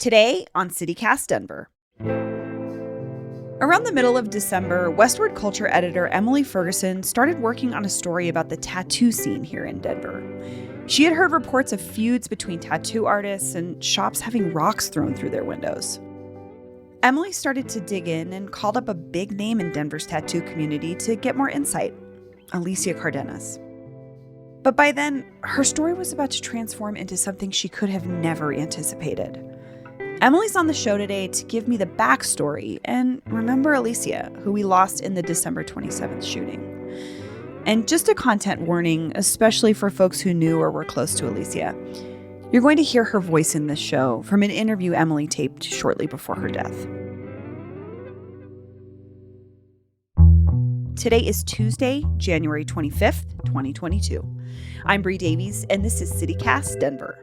Today on CityCast Denver. Around the middle of December, Westward Culture editor Emily Ferguson started working on a story about the tattoo scene here in Denver. She had heard reports of feuds between tattoo artists and shops having rocks thrown through their windows. Emily started to dig in and called up a big name in Denver's tattoo community to get more insight, Alicia Cardenas. But by then, her story was about to transform into something she could have never anticipated. Emily's on the show today to give me the backstory and remember Alicia, who we lost in the December 27th shooting. And just a content warning, especially for folks who knew or were close to Alicia. You're going to hear her voice in this show from an interview Emily taped shortly before her death. Today is Tuesday, January 25th, 2022. I'm Bree Davies, and this is CityCast Denver.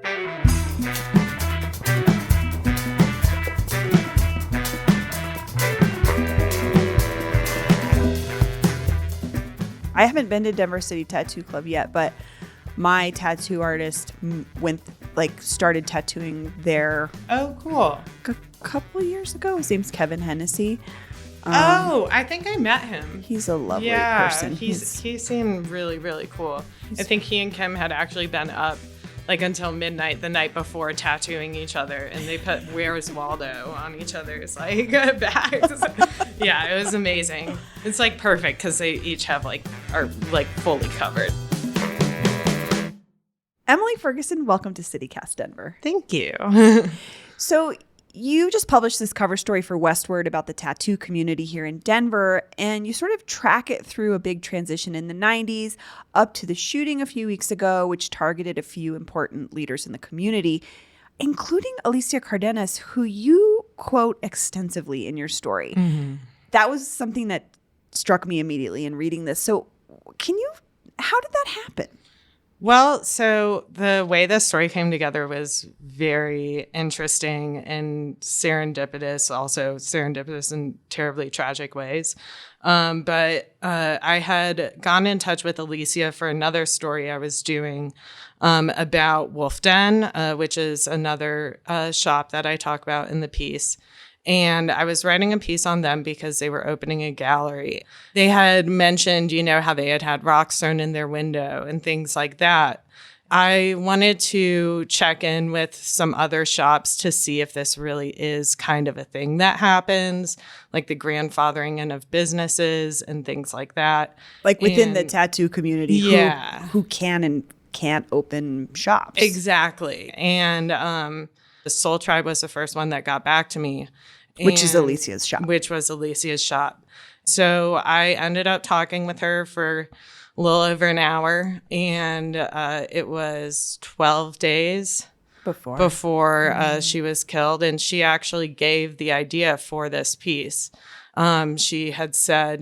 I haven't been to Denver City Tattoo Club yet, but my tattoo artist started tattooing there. Oh, cool. A couple years ago. His name's Kevin Hennessy. I think I met him. He's a lovely person. He seemed really, really cool. I think he and Kim had actually been up until midnight the night before tattooing each other, and they put "Where's Waldo" on each other's bags. Yeah, it was amazing. It's perfect because they each have are fully covered. Emily Ferguson, welcome to CityCast Denver. Thank you. So you just published this cover story for Westward about the tattoo community here in Denver, and you sort of track it through a big transition in the 90s up to the shooting a few weeks ago, which targeted a few important leaders in the community, including Alicia Cardenas, who you quote extensively in your story. Mm-hmm. That was something that struck me immediately in reading this. So how did that happen? Well, so the way this story came together was very interesting and serendipitous, also serendipitous in terribly tragic ways. But I had gone in touch with Alicia for another story I was doing about Wolf Den, which is another shop that I talk about in the piece. And I was writing a piece on them because they were opening a gallery. They had mentioned, how they had rocks thrown in their window and things like that. I wanted to check in with some other shops to see if this really is kind of a thing that happens, like the grandfathering in of businesses and things like that. Within the tattoo community, who can and can't open shops. Exactly. And the Soul Tribe was the first one that got back to me. Which is Alicia's shop. Which was Alicia's shop. So I ended up talking with her for a little over an hour, and it was 12 days before she was killed. And she actually gave the idea for this piece. She had said,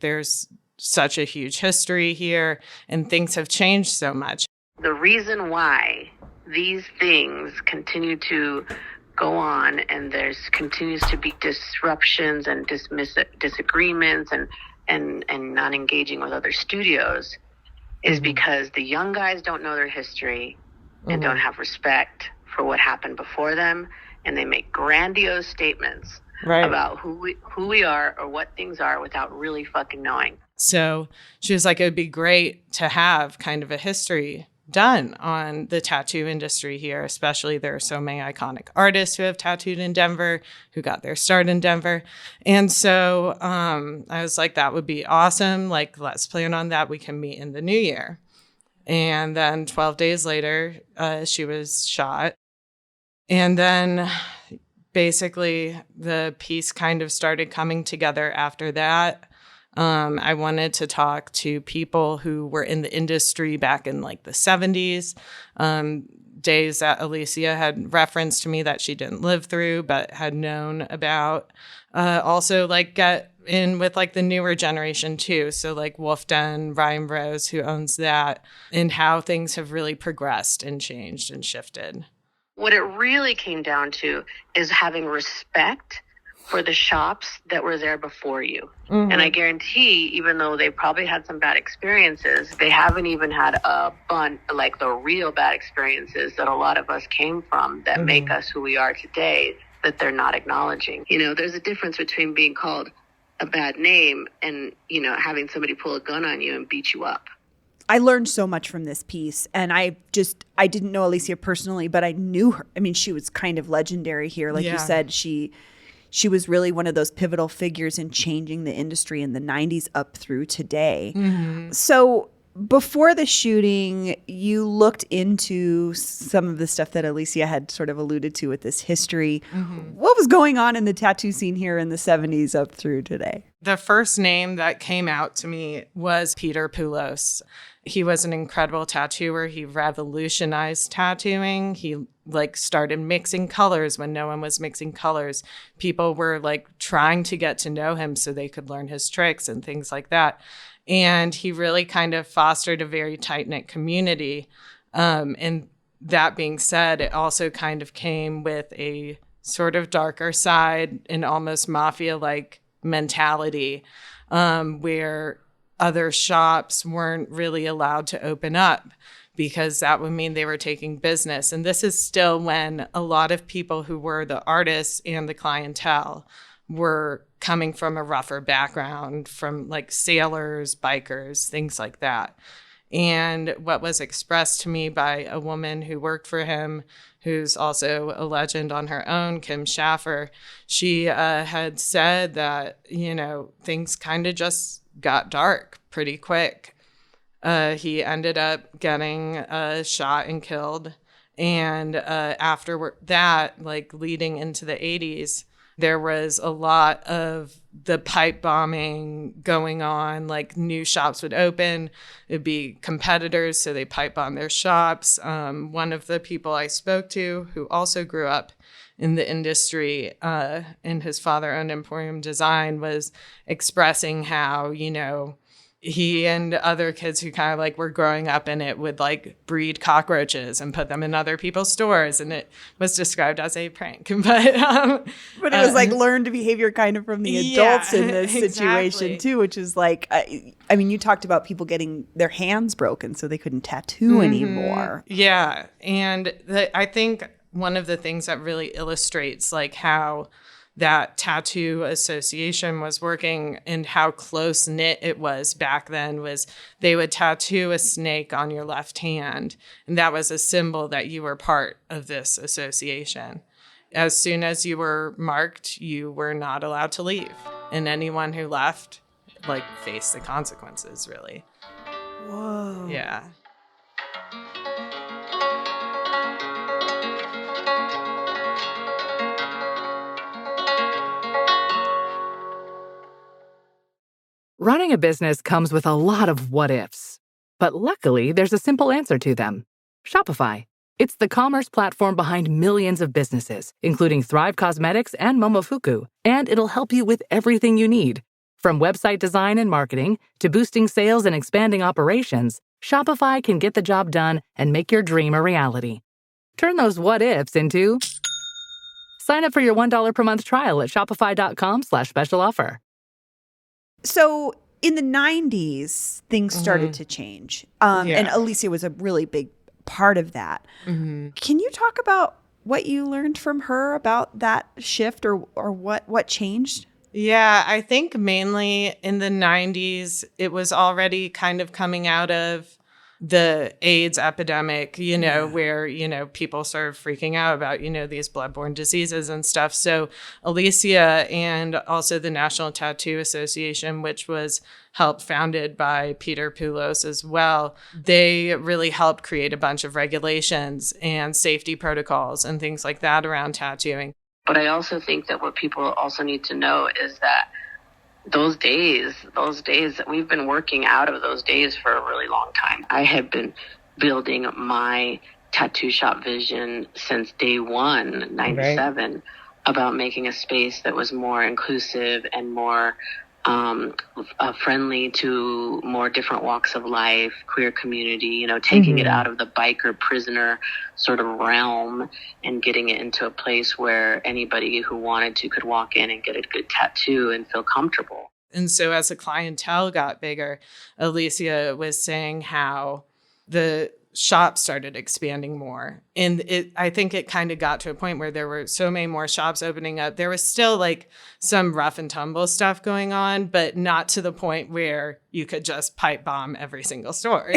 there's such a huge history here, and things have changed so much. The reason why these things continue to go on and there's continues to be disruptions and disagreements and not engaging with other studios is because the young guys don't know their history and don't have respect for what happened before them, and they make grandiose statements about who we are or what things are without really fucking knowing. So she was like, it would be great to have kind of a history done on the tattoo industry here, especially there are so many iconic artists who have tattooed in Denver, who got their start in Denver. And so I was like, that would be awesome. Let's plan on that. We can meet in the new year. And then 12 days later, she was shot. And then basically the piece kind of started coming together after that. I wanted to talk to people who were in the industry back in the 70s, days that Alicia had referenced to me that she didn't live through, but had known about. Also get in with the newer generation too. So Wolf Den, Ryan Rose, who owns that, and how things have really progressed and changed and shifted. What it really came down to is having respect for the shops that were there before you. Mm-hmm. And I guarantee, even though they probably had some bad experiences, they haven't even had like the real bad experiences that a lot of us came from that make us who we are today, that they're not acknowledging. You know, there's a difference between being called a bad name and, you know, having somebody pull a gun on you and beat you up. I learned so much from this piece, and I didn't know Alicia personally, but I knew her. I mean, she was kind of legendary here. Like you said, she was really one of those pivotal figures in changing the industry in the 90s up through today. Mm-hmm. So before the shooting, you looked into some of the stuff that Alicia had sort of alluded to with this history. Mm-hmm. What was going on in the tattoo scene here in the 70s up through today? The first name that came out to me was Peter Poulos. He was an incredible tattooer. He revolutionized tattooing. He started mixing colors when no one was mixing colors. People were trying to get to know him so they could learn his tricks and things like that. And he really kind of fostered a very tight-knit community. And that being said, it also kind of came with a sort of darker side and almost mafia-like mentality, where other shops weren't really allowed to open up because that would mean they were taking business. And this is still when a lot of people who were the artists and the clientele were coming from a rougher background, from sailors, bikers, things like that. And what was expressed to me by a woman who worked for him, who's also a legend on her own, Kim Schaffer, she had said that, things kind of just got dark pretty quick. He ended up getting shot and killed. And after that, leading into the 80s, there was a lot of the pipe bombing going on. New shops would open. It'd be competitors, so they pipe bomb their shops. One of the people I spoke to, who also grew up in the industry, and his father owned Emporium Design, was expressing how, he and other kids who kind of were growing up in it would breed cockroaches and put them in other people's stores. And it was described as a prank. But it was learned behavior kind of from the adults in this situation too, which is I mean, you talked about people getting their hands broken so they couldn't tattoo anymore. Yeah. And I think one of the things that really illustrates how that tattoo association was working and how close knit it was back then was they would tattoo a snake on your left hand. And that was a symbol that you were part of this association. As soon as you were marked, you were not allowed to leave. And anyone who left, faced the consequences, really. Whoa. Yeah. Running a business comes with a lot of what-ifs. But luckily, there's a simple answer to them. Shopify. It's the commerce platform behind millions of businesses, including Thrive Cosmetics and Momofuku. And it'll help you with everything you need. From website design and marketing to boosting sales and expanding operations, Shopify can get the job done and make your dream a reality. Turn those what-ifs into... Sign up for your $1 per month trial at shopify.com/special offer. So in the 90s, things started to change. And Alicia was a really big part of that. Mm-hmm. Can you talk about what you learned from her about that shift or what changed? Yeah, I think mainly in the 90s, it was already kind of coming out of the AIDS epidemic, where, people started freaking out about, these bloodborne diseases and stuff. So Alicia and also the National Tattoo Association, which was founded by Peter Poulos as well, they really helped create a bunch of regulations and safety protocols and things like that around tattooing. But I also think that what people also need to know is that those days that we've been working out of those days for a really long time. I had been building my tattoo shop vision since day one, 97, about making a space that was more inclusive and more friendly to more different walks of life, queer community, taking it out of the biker prisoner sort of realm and getting it into a place where anybody who wanted to could walk in and get a good tattoo and feel comfortable. And so as the clientele got bigger, Alicia was saying how the shop started expanding more. And I think it kind of got to a point where there were so many more shops opening up. There was still like some rough and tumble stuff going on, but not to the point where you could just pipe bomb every single store,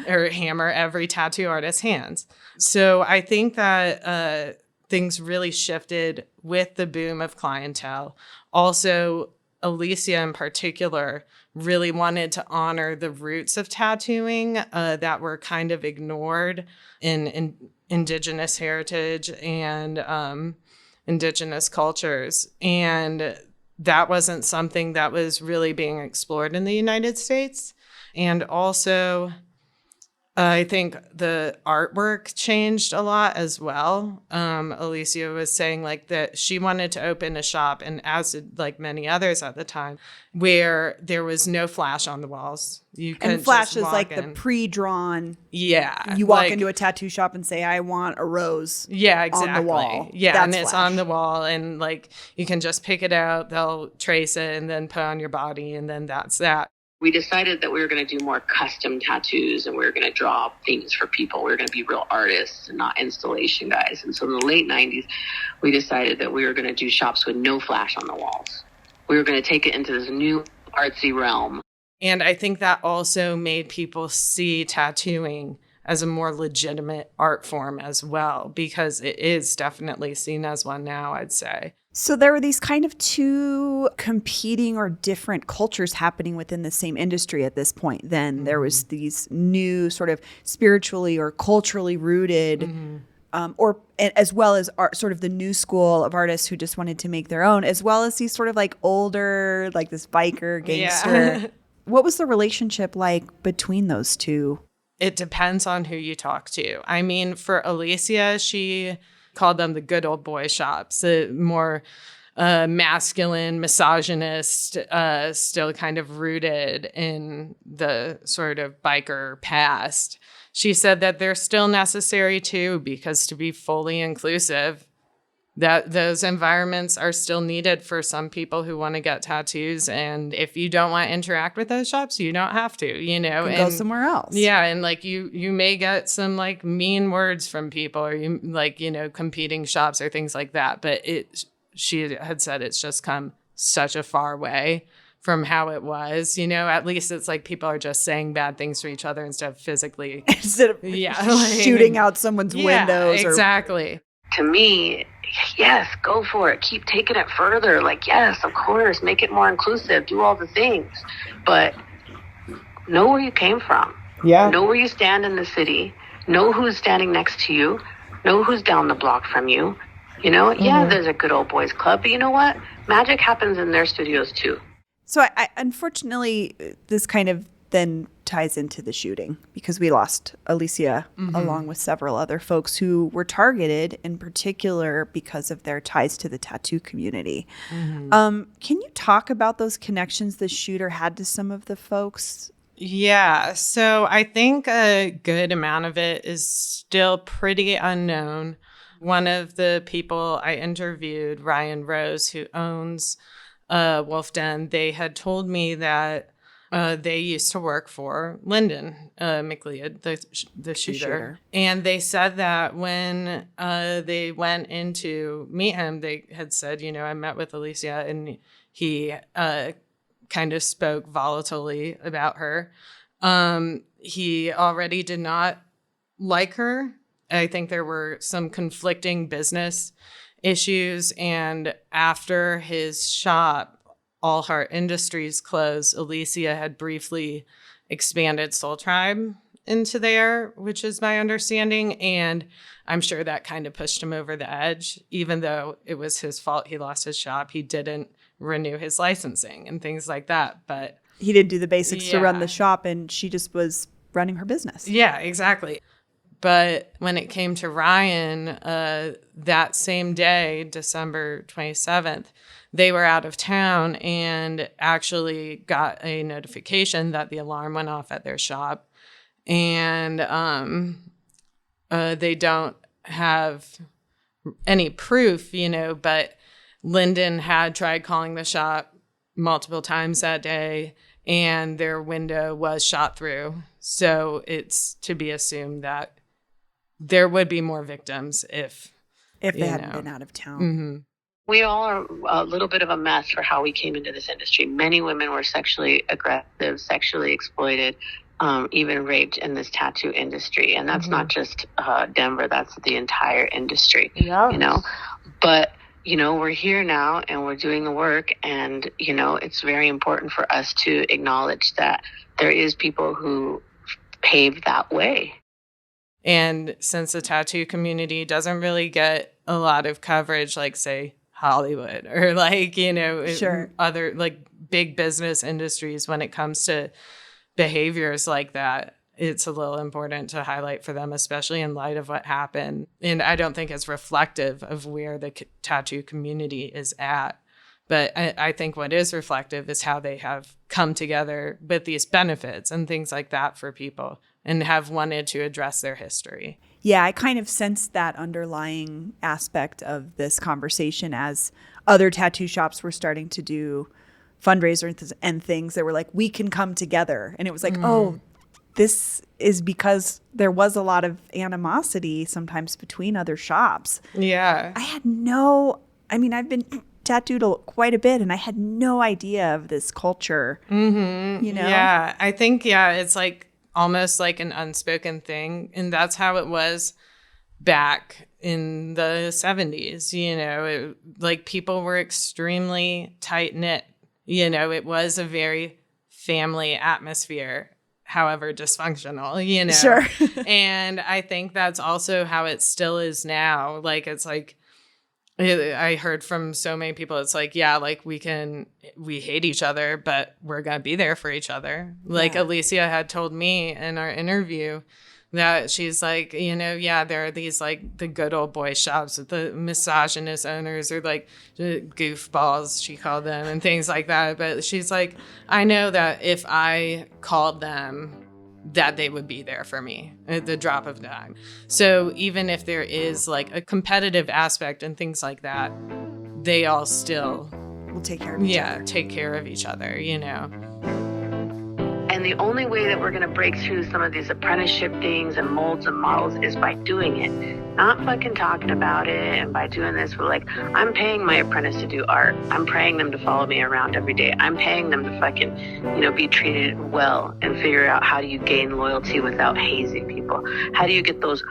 or hammer every tattoo artist's hands. So I think that things really shifted with the boom of clientele. Also, Alicia in particular really wanted to honor the roots of tattooing that were kind of ignored in indigenous heritage and indigenous cultures. And that wasn't something that was really being explored in the United States. And also, I think the artwork changed a lot as well. Alicia was saying like that she wanted to open a shop, and as did like many others at the time, where there was no flash on the walls. And flash is like the pre-drawn. Yeah. You walk into a tattoo shop and say, I want a rose. Yeah, exactly. On the wall. Yeah, That's and it's flash. on the wall, and like you can just pick it out, they'll trace it and then put on your body, and then that's that. We decided that we were going to do more custom tattoos and we were going to draw things for people. We were going to be real artists and not installation guys. And so in the late 90s, we decided that we were going to do shops with no flash on the walls. We were going to take it into this new artsy realm. And I think that also made people see tattooing as a more legitimate art form as well, because it is definitely seen as one now, I'd say. So there were these kind of two competing or different cultures happening within the same industry at this point. Then there was these new sort of spiritually or culturally rooted, or as well as art, sort of the new school of artists who just wanted to make their own, as well as these sort of like older, like this biker gangster. Yeah. What was the relationship like between those two? It depends on who you talk to. I mean, for Alicia, she called them the good old boy shops, the more masculine, misogynist, still kind of rooted in the sort of biker past. She said that they're still necessary too, because to be fully inclusive, that those environments are still needed for some people who want to get tattoos. And if you don't want to interact with those shops, you don't have to, and go somewhere else. Yeah. And like you may get some like mean words from people, or you like, competing shops or things like that. But she had said it's just come such a far way from how it was, at least it's like people are just saying bad things to each other instead of physically shooting out someone's windows. Exactly. To me, yes, go for it. Keep taking it further. Like, yes, of course, make it more inclusive. Do all the things. But know where you came from. Yeah. Know where you stand in the city. Know who's standing next to you. Know who's down the block from you. Yeah, there's a good old boys club. But you know what? Magic happens in their studios, too. So I unfortunately, this kind of then ties into the shooting, because we lost Alicia along with several other folks who were targeted in particular because of their ties to the tattoo community. Can you talk about those connections the shooter had to some of the folks? Yeah, so I think a good amount of it is still pretty unknown. One of the people I interviewed, Ryan Rose, who owns Wolf Den, they had told me that they used to work for Lyndon McLeod, the shooter. And they said that when they went in to meet him, they had said, I met with Alicia, and he kind of spoke volatilely about her. He already did not like her. I think there were some conflicting business issues. And after his shop, All Heart Industries closed, Alicia had briefly expanded Soul Tribe into there, which is my understanding. And I'm sure that kind of pushed him over the edge. Even though it was his fault he lost his shop, he didn't renew his licensing and things like that. But he didn't do the basics to run the shop, and she just was running her business. Yeah, exactly. But when it came to Ryan, that same day, December 27th, they were out of town and actually got a notification that the alarm went off at their shop. And they don't have any proof, but Lyndon had tried calling the shop multiple times that day, and their window was shot through. So it's to be assumed that there would be more victims if they hadn't been out of town. Mm-hmm. We all are a little bit of a mess for how we came into this industry. Many women were sexually aggressive, sexually exploited, even raped in this tattoo industry. And that's not just Denver, that's the entire industry, But, we're here now and we're doing the work. And, it's very important for us to acknowledge that there is people who paved that way. And since the tattoo community doesn't really get a lot of coverage, like, say, Hollywood or other like big business industries, when it comes to behaviors like that, it's a little important to highlight for them, especially in light of what happened. And I don't think it's reflective of where the tattoo community is at. But I think what is reflective is how they have come together with these benefits and things like that for people and have wanted to address their history. Yeah, I kind of sensed that underlying aspect of this conversation as other tattoo shops were starting to do fundraisers and things that were like, we can come together. And it was like, oh, this is because there was a lot of animosity sometimes between other shops. Yeah. I've been tattooed quite a bit, and I had no idea of this culture, Yeah, I think, it's like almost like an unspoken thing. And that's how it was back in the 70s. Like people were extremely tight knit. It was a very family atmosphere, however dysfunctional, Sure. And I think that's also how it still is now. Like, it's like, I heard from so many people, it's like, yeah, like we hate each other, but we're going to be there for each other. Like Alicia had told me in our interview that she's like, there are these like the good old boy shops with the misogynist owners or like goofballs, she called them, and things like that. But she's like, I know that if I called them, that they would be there for me at the drop of a dime. So even if there is like a competitive aspect and things like that, they all still will take care of each other. Take care of each other, And the only way that we're going to break through some of these apprenticeship things and molds and models is by doing it. Not fucking talking about it and by doing this. We're like, I'm paying my apprentice to do art. I'm paying them to follow me around every day. I'm paying them to fucking, be treated well and figure out how do you gain loyalty without hazing people? How do you get those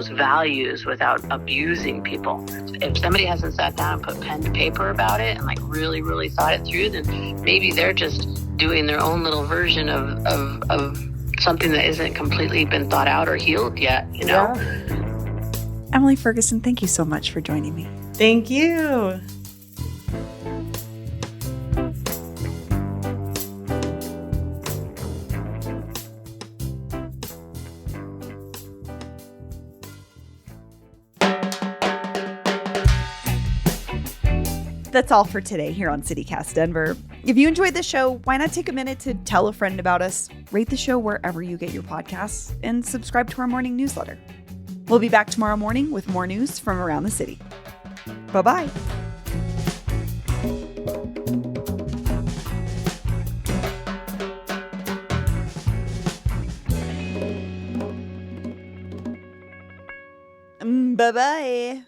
values without abusing people? If somebody hasn't sat down and put pen to paper about it and like really, really thought it through, then maybe they're just doing their own little version of something that isn't completely been thought out or healed yet, Yeah. Emily Ferguson, thank you so much for joining me. Thank you. That's all for today here on CityCast Denver. If you enjoyed the show, why not take a minute to tell a friend about us, rate the show wherever you get your podcasts, and subscribe to our morning newsletter. We'll be back tomorrow morning with more news from around the city. Bye-bye. Bye-bye.